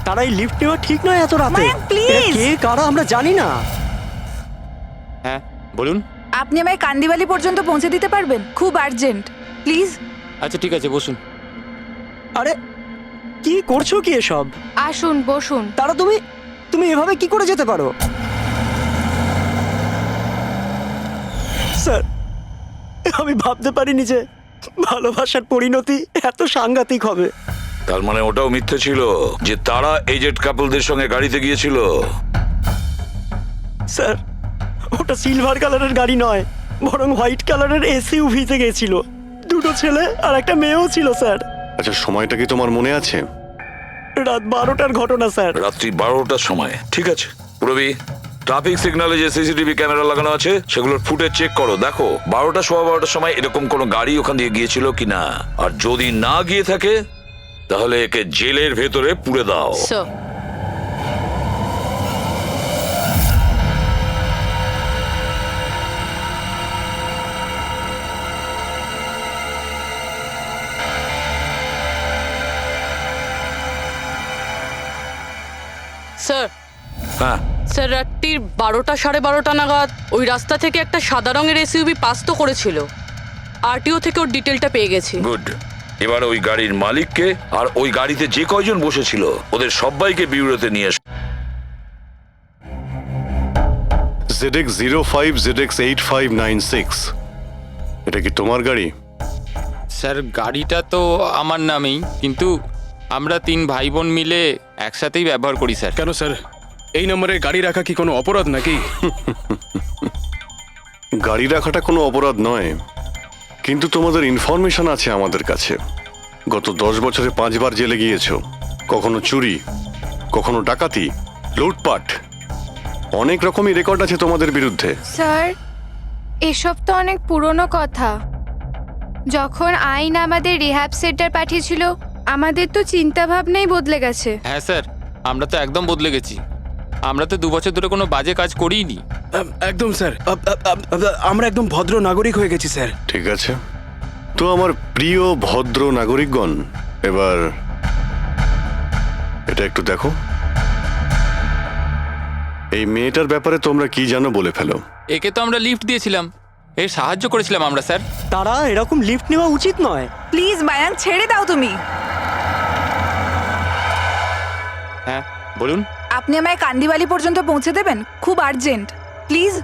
Speaker 11: তারা এই লিফট নেওয়া ঠিক নয় এত রাতে।
Speaker 12: মায়াঙ্ক, please!
Speaker 11: এরা কে কারা আমরা জানি না।
Speaker 9: হ্যাঁ বলুন।
Speaker 12: আপনি আমায় কান্দিবালি পর্যন্ত পৌঁছে দিতে পারবেন? খুব আর্জেন্ট, প্লিজ।
Speaker 9: আচ্ছা ঠিক আছে, বসুন।
Speaker 11: আরে কি করছো কি এসব?
Speaker 10: আসুন বসুন।
Speaker 11: তারা তুমি এভাবে কি করে যেতে পারো? স্যার, আমি ভাবতে পারিনি যে ভালোবাসার পরিণতি এত সাংঘাতিক হবে।
Speaker 2: তার মানে ওটাও মিথ্যে ছিল যে তারা এজেড কাপলদের সঙ্গে গাড়িতে গিয়েছিল?
Speaker 11: স্যার, ওটা সিলভার কালারের গাড়ি নয়, বরং হোয়াইট কালারের এসইউভিতে গেছিল। দুটো ছেলে আর একটা মেয়েও ছিল স্যার।
Speaker 6: আচ্ছা, সময়টা কি তোমার মনে আছে?
Speaker 11: রাত 12টার ঘটনা স্যার।
Speaker 2: রাত্রি 12টার সময়? ঠিক আছে পুরবি, ট্রাফিক সিগন্যালে যে সিসিটিভি ক্যামেরা লাগানো আছে সেগুলোর ফুটেজ চেক করো, দেখো 12টার সময় এরকম কোনো গাড়ি ওখান দিয়ে গিয়েছিল কিনা। আর যদি না গিয়ে থাকে তাহলে একে জেলের ভেতরে পুরে দাও।
Speaker 5: স্যার, স্যার
Speaker 2: হ্যাঁ,
Speaker 5: স্যার রাত্রির 12টা 12:30 নাগাদ ওই রাস্তা থেকে একটা সাদা রঙের এসইউভি পাস তো করেছিল। আরটিও থেকে ওর ডিটেলটা পেয়ে গেছি।
Speaker 2: গুড। এবার ওই গাড়ির মালিককে আর ওই গাড়িতে যে কয়জন বসেছিল ওদের সবাইকে বিউরোতে নিয়ে এসো।
Speaker 6: ZX05 ZX8596, এটা কি তোমার গাড়ি?
Speaker 9: স্যার গাড়িটা তো আমার নামেই, কিন্তু আমরা 3 ভাই বোন মিলে একসাথেই ব্যবহার করি স্যার।
Speaker 13: কেন স্যার, এই নম্বরে গাড়ি রাখা কি কোনো অপরাধ নাকি?
Speaker 6: গাড়ি রাখাটা কোনো অপরাধ নয়, কিন্তু তোমাদের ইনফরমেশন আছে আমাদের কাছে। গত 10 বছরে 5 বার জেলে গিয়েছো, কখনো চুরি, কখনো ডাকাতি, লুটপাট, অনেক রকমই রেকর্ড আছে তোমাদের বিরুদ্ধে।
Speaker 10: স্যার এসব তো অনেক পুরনো কথা। যখন আইন আমাদের রিহ্যাব সেন্টার পাঠিয়েছিল আমাদের তো চিন্তা ভাবনাই বদলে গেছে।
Speaker 9: হ্যাঁ স্যার, আমরা তো একদম বদলে গেছি। আমরা তো 2 বছর ধরে কোনো বাজে কাজ করিনি।
Speaker 13: একদম স্যার, আমরা একদম ভদ্র নাগরিক হয়ে গেছি স্যার।
Speaker 6: ঠিক আছে, তো আমার প্রিয় ভদ্র নাগরিকগণ, এবার এটা একটু দেখো। এই মেয়েটার ব্যাপারে তোমরা কি জানো বলে ফেলো।
Speaker 9: একে তো আমরা লিফট দিয়েছিলাম, এর সাহায্য করেছিলাম আমরা স্যার।
Speaker 11: তারা এরকম লিফট নেওয়া উচিত নয়।
Speaker 12: প্লিজ মায়াঙ্ক ছেড়ে দাও তুমি।
Speaker 9: হ্যাঁ বলুন।
Speaker 12: আপনি আমায় কান্দিবালি পর্যন্ত পৌঁছে দেবেন? খুব আর্জেন্ট, প্লিজ।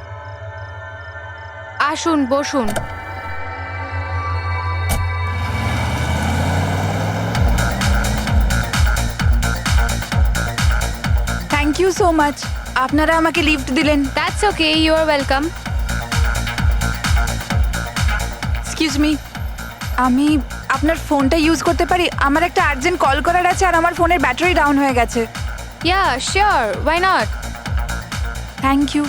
Speaker 10: আসুন বসুন।
Speaker 12: থ্যাংক ইউ সো মাচ, আপনারা আমাকে লিফট দিলেন।
Speaker 10: That's okay, you are welcome.
Speaker 12: Excuse me, আমি আপনার ফোনটা ইউজ করতে পারি? আমার একটা আর্জেন্ট কল করার আছে আর আমার ফোনের ব্যাটারি ডাউন হয়ে গেছে।
Speaker 10: Yeah sure, why not.
Speaker 12: Thank you.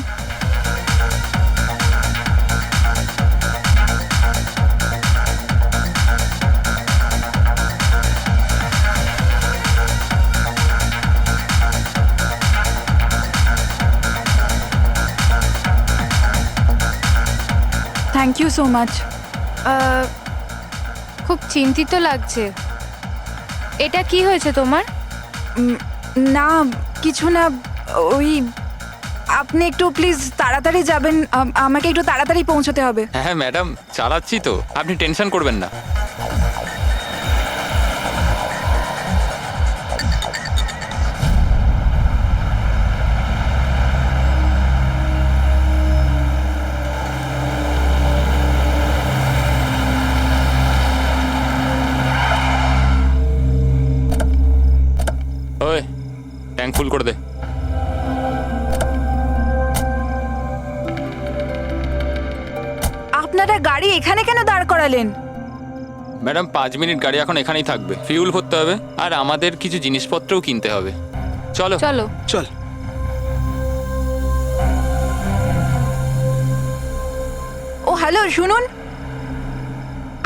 Speaker 12: Thank you so much.
Speaker 10: খুব চিন্তিত লাগছে। এটা কি হয়েছে তোমার?
Speaker 12: না কিছু না, ওই আপনি একটু প্লিজ তাড়াতাড়ি যাবেন, আমাকে একটু তাড়াতাড়ি পৌঁছতে হবে।
Speaker 9: হ্যাঁ ম্যাডাম, চালাচ্ছি তো, আপনি টেনশন করবেন না। ওই ট্যাঙ্ক ফুল করে দে।
Speaker 12: আপনারা গাড়ি এখানে কেন দাঁড় করালেন?
Speaker 9: ম্যাডাম 5 মিনিট গাড়ি এখন এখানেই থাকবে, ফিউল ভরতে হবে আর আমাদের কিছু জিনিসপত্রও কিনতে হবে। চলো
Speaker 10: চলো।
Speaker 13: চল।
Speaker 12: হ্যালো শুনুন,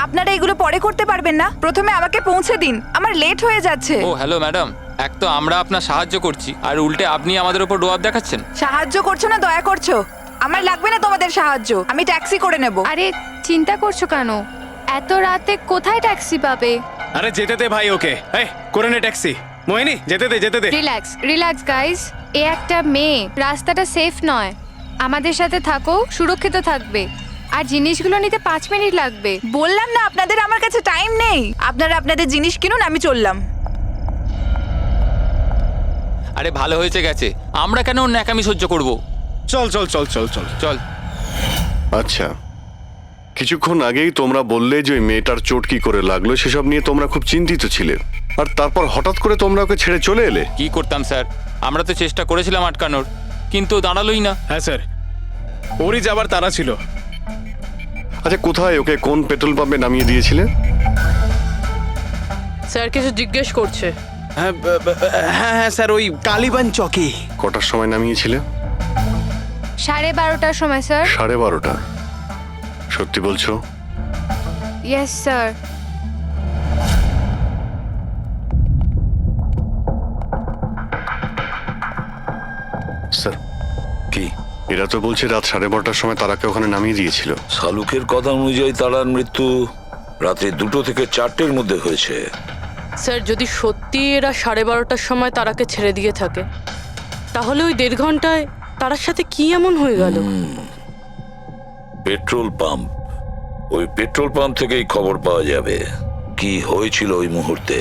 Speaker 12: আপনারা এগুলো পরে করতে পারবেন না? প্রথমে আমাকে পৌঁছে দিন, আমার লেট হয়ে যাচ্ছে।
Speaker 9: ও হ্যালো ম্যাডাম, এক তো আমরা আপনার সাহায্য করছি আর উল্টে আপনি আমাদের উপর রোয়াব দেখাচ্ছেন।
Speaker 12: সাহায্য করছো না দয়া করছো? আমার লাগবে না তোমাদের সাহায্য, আমি ট্যাক্সি করে নেব।
Speaker 10: আরে চিন্তা করছো কেন? এত রাতে কোথায় ট্যাক্সি পাবে?
Speaker 13: আরে যেতে দে ভাই ওকে, এই করে নে ট্যাক্সি। মোহিনী যেতে দে যেতে দে।
Speaker 10: রিল্যাক্স রিল্যাক্স গাইস, এ একটা মেয়ে, রাস্তাটা সেফ নয়। আমাদের সাথে থাকো, সুরক্ষিত থাকবে। আর জিনিসগুলো নিতে 5 মিনিট লাগবে।
Speaker 12: বললাম না আপনাদের আমার কাছে টাইম নেই। আপনারা আপনাদের জিনিস কিনুন, আমি চললাম।
Speaker 9: আরে ভালো হয়েছে গেছে, আমরা কেন ওর ন্যাকামি সহ্য করব?
Speaker 13: চল চল চল চল চল
Speaker 9: চল।
Speaker 6: আচ্ছা, কিছুক্ষণ আগেই তোমরা বললে যে ওই মেয়েটার চোট কি করে লাগলো সেসব নিয়ে তোমরা খুব চিন্তিত ছিলে, আর তারপর হঠাৎ করে তোমরা ওকে ছেড়ে চলে এলে।
Speaker 9: কি করতাম স্যার, আমরা তো চেষ্টা করেছিলাম আটকানোর, কিন্তু দাঁড়ালোই না।
Speaker 13: হ্যাঁ স্যার, ওরই যাবার তারা ছিল।
Speaker 6: আচ্ছা, কোথায় ওকে কোন পেট্রোল পাম্পে নামিয়ে দিয়েছিলে?
Speaker 5: স্যার কিছু জিজ্ঞেস করছে।
Speaker 13: হ্যাঁ হ্যাঁ স্যার, ওই কালীবান চকে।
Speaker 6: কটার সময় নামিয়েছিলে?
Speaker 10: 12:30টার সময় স্যার।
Speaker 6: 12:30। সত্যি বলছো?
Speaker 10: Yes sir.
Speaker 6: স্যার,
Speaker 2: কি?
Speaker 6: এরা তো বলছে রাত 12:30টার সময় তারাকে ওখানে নামিয়ে দিয়েছিল।
Speaker 2: শালুকের কথা অনুযায়ী তারার মৃত্যু রাত্রি 2টো থেকে 4টের মধ্যে হয়েছে।
Speaker 5: স্যার যদি সত্যি এরা 12:30টার সময় তারাকে ছেড়ে দিয়ে থাকে, তাহলে ওই 1.5 ঘন্টায় তারার সাথে কি এমন হয়ে গেল?
Speaker 2: পেট্রোল পাম্প, ওই পেট্রোল পাম্প থেকেই খবর পাওয়া যাবে কি হয়েছিল ওই মুহূর্তে।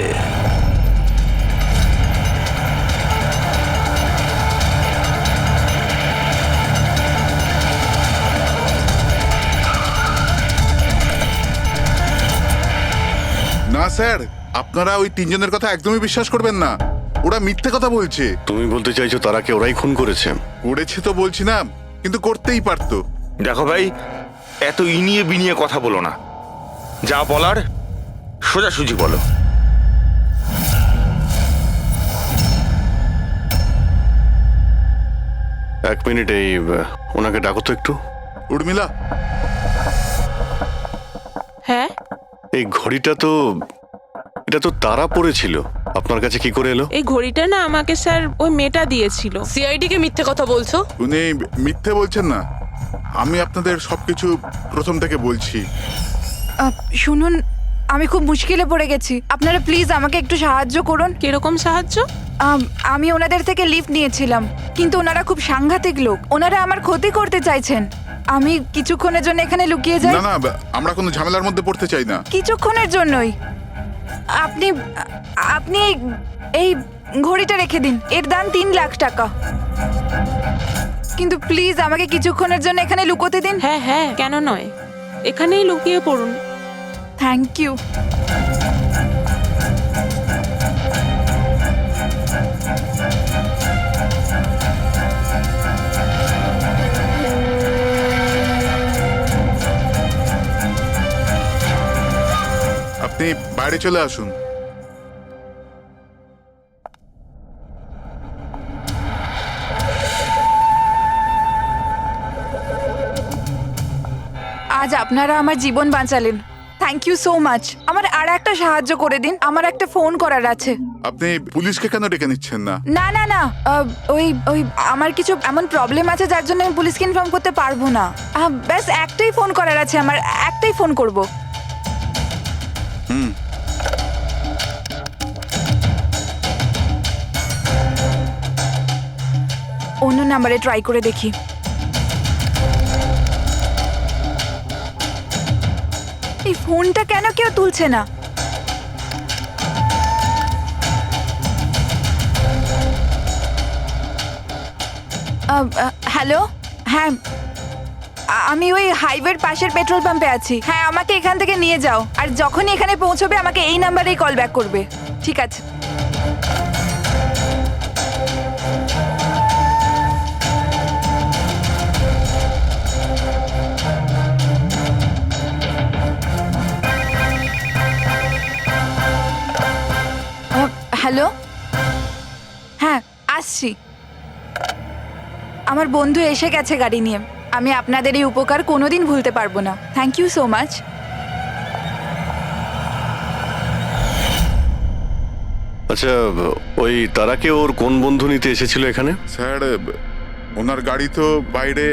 Speaker 4: না স্যার, আপনারা ওই 3 জনের কথা একদমই বিশ্বাস করবেন না। ওরা মিথ্যে কথা বলছে।
Speaker 6: তুমি বলতে চাইছো তারাকে ওরাই খুন করেছে?
Speaker 4: করেছে তো বলছি না, কিন্তু করতেই পারতো।
Speaker 3: দেখো ভাই, এত ইনিয়ে বিনিয়ে কথা বলো না, যা বলার সোজাসুজি বলো।
Speaker 6: এক মিনিট, এই ওনাকে ডাকো তো একটু।
Speaker 4: উর্মিলা,
Speaker 5: হ্যাঁ
Speaker 6: এই ঘড়িটা তো, এটা তো তারা পড়েছিল, আপনার কাছে কি করে এলো?
Speaker 5: এই ঘড়িটা না আমাকে স্যার ওই মেয়েটা দিয়েছিল। সিআইডি কে মিথ্যে কথা বলছো?
Speaker 4: উনি মিথ্যে বলছেন না, আমি আপনাদের সবকিছু প্রথম থেকে বলছি।
Speaker 12: শুনুন, আমি খুব মুশকিলে পড়ে গেছি, আপনারা প্লিজ আমাকে একটু সাহায্য করুন।
Speaker 5: কিরকম সাহায্য?
Speaker 12: আমি ওনাদের থেকে লিফট নিয়েছিলাম, কিন্তু ওনারা খুব সাংঘাতিক লোক, ওনারা আমার ক্ষতি করতে চাইছেন। আমি কিছুক্ষণের জন্য এখানে লুকিয়ে যাই।
Speaker 4: না না, আমরা কোনো ঝামেলার মধ্যে পড়তে চাই না।
Speaker 12: কিছুক্ষণের জন্যই। আপনি আপনি এই ঘড়িটা রেখে দিন, এর দাম 3 লাখ টাকা। কিন্তু প্লিজ আমাকে কিছুক্ষণের জন্য এখানে লুকোতে দিন।
Speaker 5: হ্যাঁ হ্যাঁ, কেন নয়, এখানেই লুকিয়ে পড়ুন।
Speaker 12: Thank you.
Speaker 4: আপনি বাইরে চলে আসুন।
Speaker 12: আজ আপনারা আমার জীবন বাঁচালেন, থ্যাংক ইউ সো মাচ। আমার আর একটা সাহায্য করে দিন, আমার একটা ফোন করার আছে।
Speaker 4: আপনি পুলিশকে কেন ডেকে নিচ্ছেন না?
Speaker 12: না না না, ওই ওই আমার কিছু এমন প্রবলেম আছে যার জন্য আমি পুলিশকে ইনফর্ম করতে পারবো না। ব্যাস একটাই ফোন করার আছে আমার, একটাই ফোন করব। অন্য নাম্বারে ট্রাই করে দেখি। এই ফোনটা কেন কেউ তুলছে না? হ্যালো, হ্যাঁ আমি ওই হাইওয়ের পাশের পেট্রোল পাম্পে আছি। হ্যাঁ, আমাকে এখান থেকে নিয়ে যাও, আর যখনই এখানে পৌঁছবে আমাকে এই নাম্বারেই কল ব্যাক করবে। ঠিক আছে। হ্যালো, হ্যাঁ আসছি। আমার বন্ধু এসে গেছে গাড়ি নিয়ে, আমি আপনাদের এই উপকার কোনোদিন ভুলতে পারবো না। Thank you so much.
Speaker 6: আচ্ছা, ওই তারাকে ওর কোন বন্ধু নিতে এসেছিল এখানে?
Speaker 4: স্যার ওনার গাড়ি তো বাইরে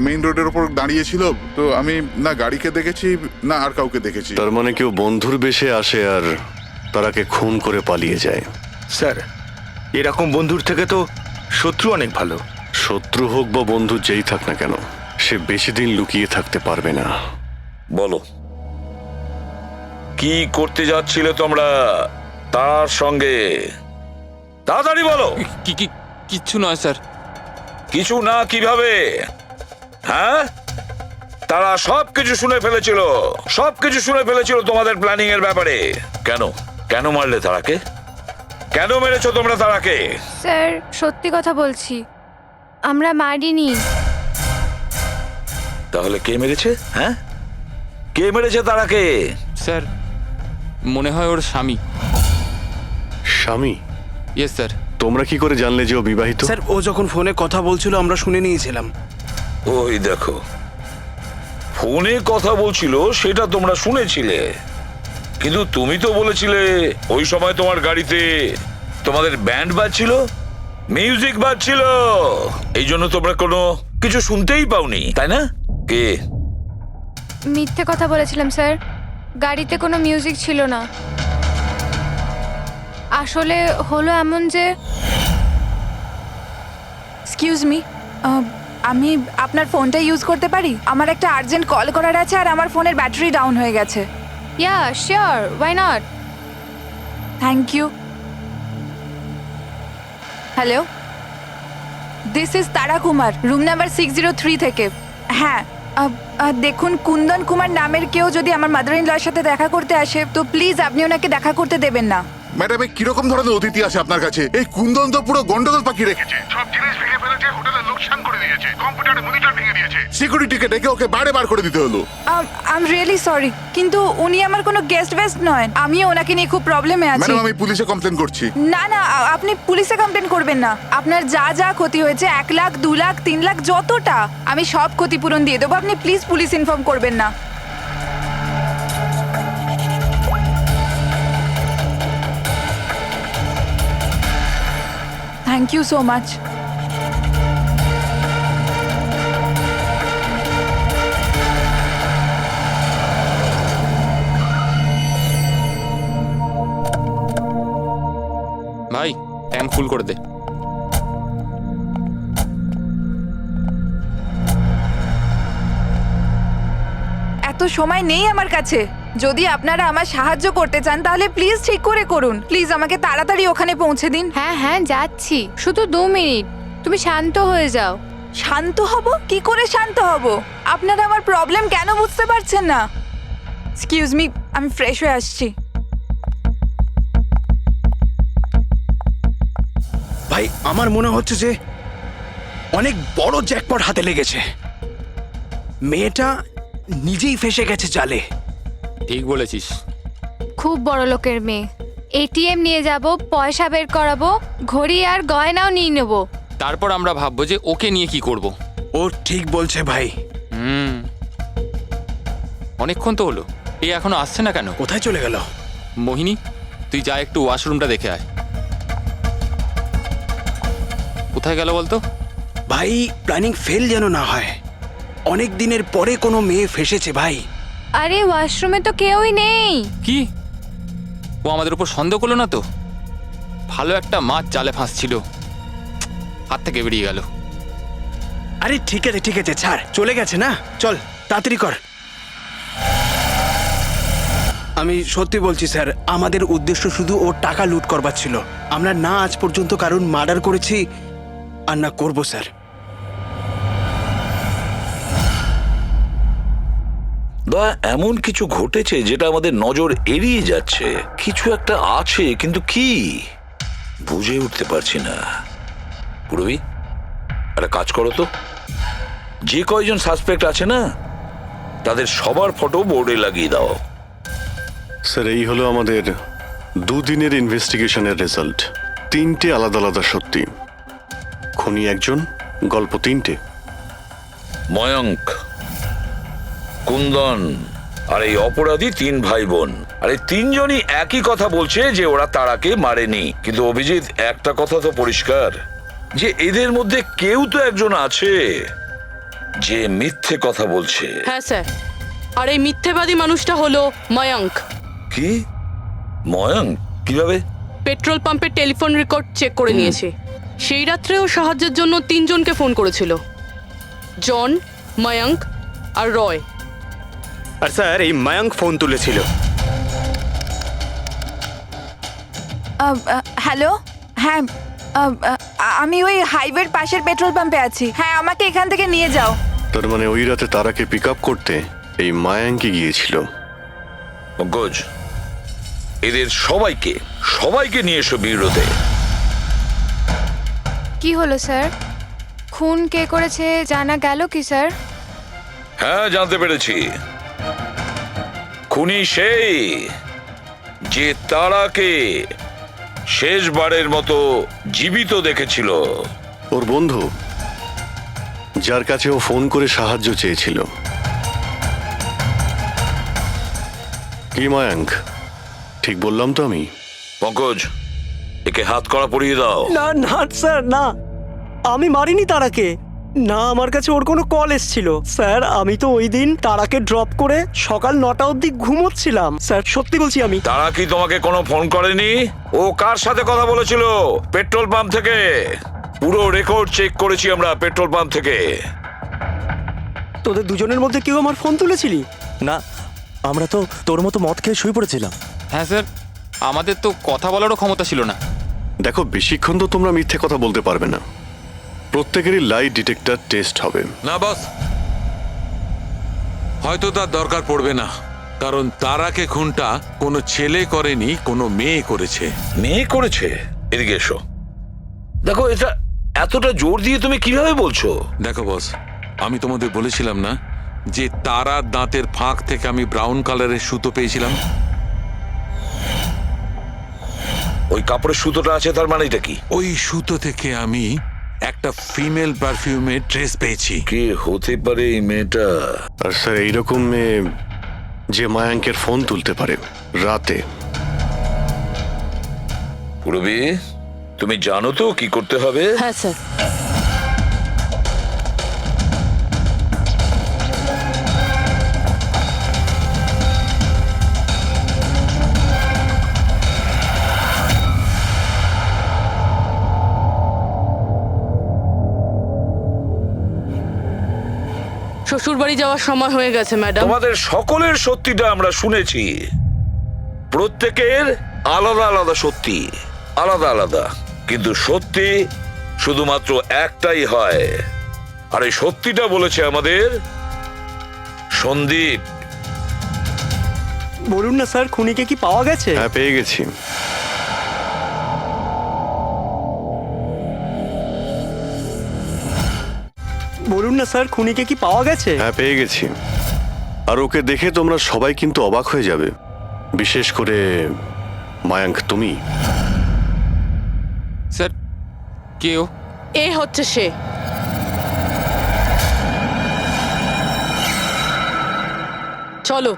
Speaker 4: মেইন রোডের ওপর দাঁড়িয়ে ছিল, তো আমি না গাড়িকে দেখেছি না আর কাউকে দেখেছি।
Speaker 6: তার মানে কেউ বন্ধুর বেশে আসে আর তারাকে খুন করে পালিয়ে যায়।
Speaker 3: স্যার এরকম বন্ধুর থেকে তো শত্রু অনেক ভালো।
Speaker 6: শত্রু হোক বা বন্ধু যেই থাক না কেন, সে বেশি দিন লুকিয়ে থাকতে পারবে না।
Speaker 2: বলো কি করতে যাচ্ছিলে তোমরা তার সঙ্গে? তাড়াতাড়ি বলো।
Speaker 9: কি কি কিচ্ছু নয় স্যার।
Speaker 2: কিছু না কিভাবে? হ্যাঁ, তারা সবকিছু শুনে ফেলেছিল, সবকিছু শুনে ফেলেছিল তোমাদের প্ল্যানিং এর ব্যাপারে। কেন কেন মারলে তারাকে? কেন মেরেছো তোমরা তারাকে?
Speaker 10: স্যার সত্যি কথা বলছি, আমরা মারিনি।
Speaker 2: তাহলে কে মেরেছে? হ্যাঁ, কে মেরেছে তারাকে?
Speaker 9: স্যার মনে হয় ওর স্বামী।
Speaker 6: স্বামী?
Speaker 9: Yes sir.
Speaker 6: তোমরা কি করে জানলে যে ও বিবাহিত?
Speaker 13: স্যার ও যখন ফোনে কথা বলছিল আমরা শুনে নিয়েছিলাম।
Speaker 2: ওই দেখো, ফোনে কথা বলছিল সেটা তোমরা শুনেছিলে, কিন্তু তুমি তো বলেছিলে ওই সময় তোমার গাড়িতে তোমাদের ব্যান্ড বাজছিল, মিউজিক বাজছিল, এই জন্য তোমরা কোনো কিছু শুনতেই পাওনি, তাই না? কে?
Speaker 10: মিথ্যে কথা বলেছিলাম স্যার, গাড়িতে কোনো মিউজিক ছিল না। আসলে হলো এমন যে
Speaker 12: এক্সকিউজ মি, আমি আপনার ফোনটা ইউজ করতে পারি? আমার একটা আর্জেন্ট কল করার আছে আর আমার ফোনের ব্যাটারি ডাউন হয়ে গেছে।
Speaker 10: Yeah sure, why not.
Speaker 12: Thank you. Hello, this is Tara Kumar, room number 603 থেকে। হ্যাঁ, দেখুন কুন্দন কুমার নামের কেউ যদি আমার মাদার ইন লর সাথে দেখা করতে আসে তো প্লিজ আপনি ওনাকে দেখা করতে দেবেন না।
Speaker 4: ম্যাডাম এই কিরকম ধরনের অতিথি আছে আপনার কাছে? এই কুন্দন তো পুরো গন্ডগোল পাকিয়ে রেখেছে,
Speaker 13: সব জিনিস ভেঙে ফেলেছে, হোটেলে লোকসান করে দিয়েছে, কম্পিউটারে মনিটর ভেঙে দিয়েছে।
Speaker 4: সিকিউরিটিকে ডেকে ওকে বাইরে বার করে দিতে হলো।
Speaker 12: আই এম রিয়েলি সরি, কিন্তু উনি আমার কোনো গেস্ট বেস্ট নয়। আমি ওনাকে নিয়ে খুব প্রবলেমে আছি।
Speaker 4: ম্যাডাম আমি পুলিশে কমপ্লেন করছি।
Speaker 12: না না, আপনি পুলিশে কমপ্লেন করবেন না। আপনার যা যা ক্ষতি হয়েছে 1 লাখ 2 লাখ 3 লাখ যতটা, আমি সব ক্ষতিপূরণ দিয়ে দেবো। আপনি প্লিজ পুলিশ ইনফর্ম করবেন না। Thank you so much.
Speaker 9: ভাই ট্যাঙ্ক ফুল করে দে।
Speaker 12: এত সময় নেই আমার কাছে। যদি আপনারা আমার সাহায্য করতে চান তাহলে প্লিজ ঠিক করে করুন। প্লিজ আমাকে তাড়াতাড়ি ওখানে পৌঁছে দিন।
Speaker 10: হ্যাঁ হ্যাঁ যাচ্ছি, শুধু 2 মিনিট, তুমি শান্ত হয়ে যাও।
Speaker 12: শান্ত হব? কি করে শান্ত হব? আপনারা আমার প্রবলেম কেন বুঝতে পারছেন না? এক্সকিউজ মি, আমি ফ্রেশ হয়ে আসছি।
Speaker 13: ভাই আমার মনে হচ্ছে যে অনেক বড় জ্যাকপট হাতে লেগেছে। মেয়েটা নিজেই ফেসে গেছে জালে।
Speaker 9: ঠিক বলেছিস।
Speaker 10: খুব বড় লোকের মেয়ে। এটিএম নিয়ে যাব, পয়সা বের করাবো, ঘড়ি আর গয়নাও নিয়ে নেব।
Speaker 9: তারপর আমরা ভাববো যে ওকে নিয়ে কি করব।
Speaker 13: ও ঠিক বলছে ভাই।
Speaker 9: অনেকক্ষণ তো হলো, এই এখনো আসছে না কেন?
Speaker 13: কোথায় চলে গেল?
Speaker 9: মোহিনী তুই যা একটু ওয়াশরুমটা দেখে আয়। কোথায় গেল বলতো?
Speaker 13: ভাই প্ল্যানিং ফেল যেন না হয়। অনেক দিনের পরে কোনো মেয়ে ফেসেছে ভাই।
Speaker 10: আরে ওয়াশরুমে তো কেউই নেই।
Speaker 9: কি ও আমাদের উপর সন্দেহ করলো না তো? ভালো একটা মাছ জালে ফাঁসছিল, হাত থেকে বেরিয়ে গেল।
Speaker 13: আরে ঠিক আছে ছাড়, চলে গেছে না, চল তাড়াতাড়ি কর। আমি সত্যি বলছি স্যার, আমাদের উদ্দেশ্য শুধু ওর টাকা লুট করবার ছিল। আমরা না আজ পর্যন্ত কারণ মার্ডার করেছি আর না করবো স্যার।
Speaker 2: এমন কিছু ঘটেছে যেটা আমাদের নজর এড়িয়ে যাচ্ছে। কিছু একটা আছে, কিন্তু কি বুঝে উঠতে পারছি না। পুরবি একটা কাজ করো তো, যে কয়জন সাসপেক্ট আছে না তাদের সবার ফটো বোর্ডে লাগিয়ে দাও।
Speaker 6: স্যার এই হলো আমাদের 2 দিনের ইনভেস্টিগেশনের রেজাল্ট। 3টে আলাদা আলাদা সত্যি। খুনি একজন, গল্প 3টে।
Speaker 2: ময়ঙ্ক, কুন্দন আর এই অপরাধী 3 ভাই বোন। আর এই 3 জনই একই কথা বলছে যে ওরা তারাকে মারেনি। কিন্তু অভিজিৎ, একটা কথা তো পরিষ্কার যে এদের মধ্যে কেউ তো একজন আছে যে মিথ্যে কথা বলছে।
Speaker 5: হ্যাঁ স্যার, আর এই মিথ্যেবাদী মানুষটা হলো ময়ঙ্ক।
Speaker 2: কি? ময়ঙ্ক? কিভাবে?
Speaker 5: পেট্রোল পাম্পের টেলিফোন রেকর্ড চেক করে নিয়েছে। সেই রাত্রেও সাহায্যের জন্য 3 জনকে ফোন করেছিল, জন, ময়ঙ্ক আর রয়।
Speaker 3: আর স্যার এই মায়াঙ্ক ফোন তুলেছিল।
Speaker 12: হ্যালো, হ্যাঁ, আমি ওই হাইওয়ের পাশের পেট্রোল পাম্পে আছি। হ্যাঁ, আমাকে এখান থেকে নিয়ে যাও।
Speaker 6: তার মানে ওই রাতে তারাকে পিক আপ করতে এই মায়াঙ্কি গিয়েছিল।
Speaker 2: পঙ্কজ, এদের সবাইকে নিয়ে এসো বিরোধে।
Speaker 10: কি হলো স্যার? খুন কে করেছে জানা গেল কি স্যার?
Speaker 2: হ্যাঁ, জানতে পেরেছি। খুনি সেই যে তারাকে শেষবারের মতো জীবিত দেখেছিল।
Speaker 6: ওর বন্ধু, যার কাছে ও ফোন করে সাহায্য চেয়েছিল। কি মায়াঙ্ক, ঠিক বললাম তো আমি?
Speaker 2: পঙ্কজ, একে হাত কড়া পরিয়ে দাও।
Speaker 11: না না স্যার, না, আমি মারিনি তারাকে। না, আমার কাছে ওর কোনো কল এসেছিল। স্যার, আমি তো ওই দিন তারাকে ড্রপ করে সকাল 9টা অবধি ঘুমোচ্ছিলাম। স্যার, সত্যি বলছি আমি।
Speaker 2: তারা কি তোমাকে কোনো ফোন করেনি? ও কার সাথে কথা বলেছিল? পেট্রোল পাম্প থেকে। পুরো রেকর্ড চেক করেছি আমরা পেট্রোল পাম্প থেকে।
Speaker 11: তোদের দুজনের মধ্যে কেউ আমার ফোন তুলেছিলি?
Speaker 3: না, আমরা তো তোর মতো মদ খেয়ে শুয়ে পড়েছিলাম।
Speaker 9: হ্যাঁ স্যার, আমাদের তো কথা বলারও ক্ষমতা ছিল না।
Speaker 6: দেখো, বেশিক্ষণ তো তোমরা মিথ্যে কথা বলতে পারবে না। প্রত্যেকেরই লাই ডিটেক্টর টেস্ট হবে।
Speaker 7: না বস, হয়তো তার দরকার পড়বে না, কারণ তারাকে খুনটা কোনো ছেলে করেনি, কোনো মেয়ে করেছে।
Speaker 2: মেয়ে করেছে? এদিকে এসো। দেখো, এটা এতটা জোর দিয়ে তুমি কিভাবে বলছো?
Speaker 7: দেখো বস, আমি তোমাদের বলেছিলাম না যে তারার দাঁতের ফাঁক থেকে আমি ব্রাউন কালারের সুতো পেয়েছিলাম?
Speaker 2: ওই কাপড়ের সুতোটা আছে, তার মানে এটা কি?
Speaker 7: ওই সুতো থেকে আমি একটা ফিমেল পারফিউমের ট্রেস পেয়েছি।
Speaker 2: কে হতে পারে এই মেয়েটা?
Speaker 6: আর স্যার, এইরকম মেয়ে যে মায়াঙ্কের ফোন তুলতে পারে রাতে।
Speaker 2: পুরবী, তুমি জানো তো কি করতে হবে?
Speaker 5: হ্যাঁ স্যার। শ্বশুর বাড়ি যাওয়ার সময় হয়ে গেছে ম্যাডাম।
Speaker 2: তোমাদের সকলের সত্যিটা আমরা শুনেছি। প্রত্যেকের আলাদা আলাদা সত্যি, আলাদা আলাদা, কিন্তু সত্যি শুধুমাত্র একটাই হয়। আর এই সত্যিটা বলেছে আমাদের সন্দীপ।
Speaker 11: বলুন না স্যার, খুনিকে কি পাওয়া গেছে?
Speaker 6: হ্যাঁ, পেয়ে গেছি।
Speaker 11: বলুন না স্যার, খুনিকে কি পাওয়া গেছে?
Speaker 6: হ্যাঁ, পেয়ে গেছি। আর ওকে দেখে তোমরা সবাই কিন্তু অবাক হয়ে যাবে, বিশেষ করে মায়াঙ্ক, তুমি।
Speaker 9: স্যার, কেউ?
Speaker 5: এ হচ্ছে সে। চলো।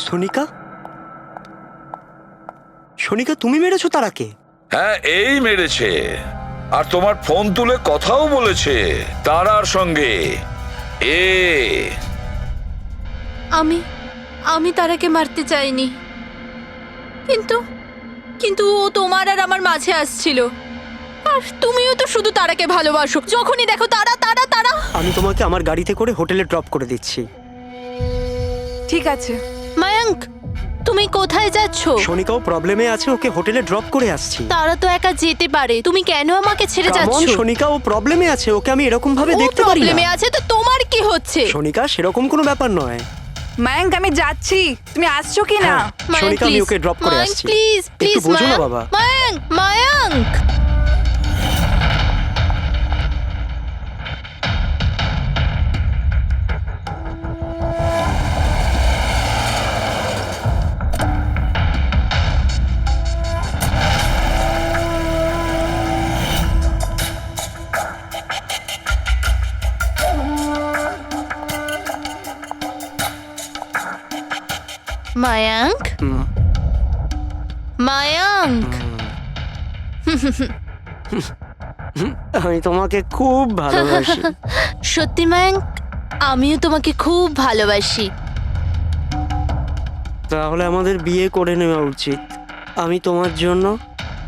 Speaker 11: সোনিকা? সোনিকা, তুমি মেরেছো তারাকে?
Speaker 2: হ্যাঁ, এই মেরেছে। আর তোমার ফোন তুলে কথাও বলেছে তারার সঙ্গে।
Speaker 5: আমি তারাকে মারতে চাইনি, কিন্তু ও তোমার আর আমার মাঝে আসছিল। আর তুমিও তো শুধু তারাকে ভালোবাসো, যখনই দেখো তারা তারা তারা।
Speaker 11: আমি তোমাকে আমার গাড়িতে করে হোটেলে ড্রপ করে দিচ্ছি।
Speaker 12: ঠিক আছে।
Speaker 5: মায়াঙ্ক, তুমি কোথায় যাচ্ছ?
Speaker 11: সোনিকাও প্রবলেমে আছে, ওকে হোটেলে ড্রপ করে আসছি।
Speaker 5: তারা তো একা যেতে পারে, তুমি কেন আমাকে ছেড়ে যাচ্ছ?
Speaker 11: সোনিকা, ও প্রবলেমে আছে, ওকে আমি এরকম ভাবে
Speaker 5: ও
Speaker 11: দেখতে পারি
Speaker 5: প্রবলেমে
Speaker 11: না।
Speaker 5: আছে তো তোমার কি হচ্ছে?
Speaker 11: সোনিকা, সেরকম কোনো ব্যাপার নয়।
Speaker 12: মায়াঙ্ক, আমি যাচ্ছি, তুমি আসছো কি না?
Speaker 5: মায়াঙ্ক,
Speaker 11: সোনিকা, আমি
Speaker 5: please,
Speaker 11: ওকে ড্রপ করে
Speaker 5: মায়াঙ্ক,
Speaker 11: আসছি।
Speaker 5: প্লিজ
Speaker 11: একটু
Speaker 5: প্লিজ
Speaker 11: বোঝো না বাবা।
Speaker 5: মায়াঙ্ক, মায়াঙ্ক। মায়াঙ্ক, মায়াঙ্ক,
Speaker 11: আমি তোমাকে খুব ভালোবাসি।
Speaker 5: সত্যি মায়াঙ্ক, আমিও তোমাকে খুব ভালোবাসি।
Speaker 11: তাহলে আমাদের বিয়ে করে নেওয়া উচিত। আমি তোমার জন্য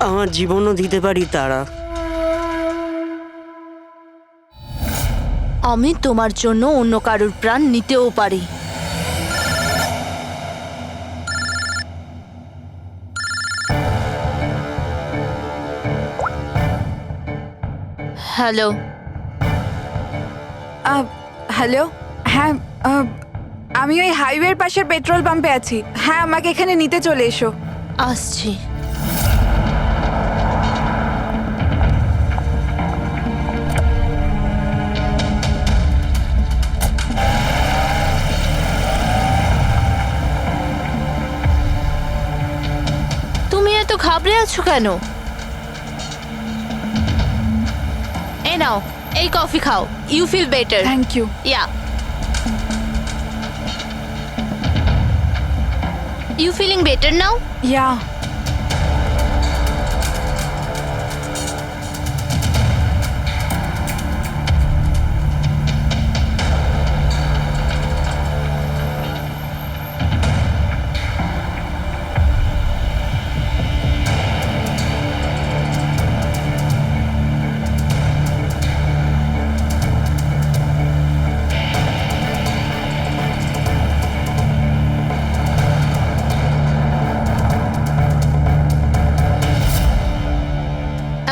Speaker 11: আমার জীবনও দিতে পারি তারা।
Speaker 5: আমি তোমার জন্য অন্য কারোর প্রাণ নিতেও পারি। হ্যালো,
Speaker 12: হ্যালো, হ্যাঁ, আমি ওই হাইওয়ের পাশের পেট্রোল পাম্পে আছি। হ্যাঁ, আমাকে এখানে নিতে চলে এসো।
Speaker 5: আসছি। তুমি এত ঘাবড়ে আছো কেন? এই নাও, এই কফি খাও। You feel better.
Speaker 12: Thank you.
Speaker 5: Yeah, you feeling better now?
Speaker 12: Yeah.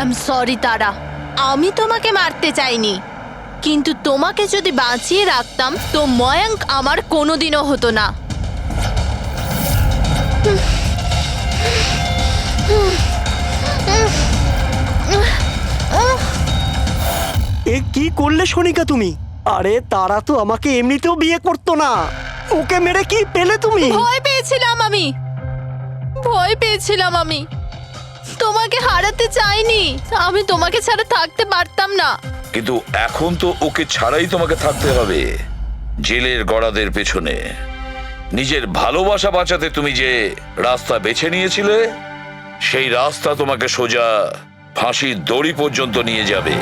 Speaker 5: I am sorry Tara, আমি তোমাকে মারতে চাইনি, কিন্তু তোমাকে যদি বাঁচিয়ে রাখতাম তো ময়াঙ্ক আমার কোনোদিনও হতো না।
Speaker 11: এ কি করলে সোনিকা তুমি? আরে তারা তো আমাকে এমনিতেও বিয়ে করতো না। ওকে মেরে কি পেলে তুমি?
Speaker 5: ভয় পেয়েছিলাম আমি, ভয় পেয়েছিলাম আমি। তোমাকে হারাতে চাইনি। আমি তোমাকে ছাড়া থাকতে পারতাম না।
Speaker 2: কিন্তু এখন তো ওকে ছাড়াই তোমাকে থাকতে হবে জেলের গড়াদের পেছনে। নিজের ভালোবাসা বাঁচাতে তুমি যে রাস্তা বেছে নিয়েছিলে, সেই রাস্তা তোমাকে সোজা ফাঁসির দড়ি পর্যন্ত নিয়ে যাবে।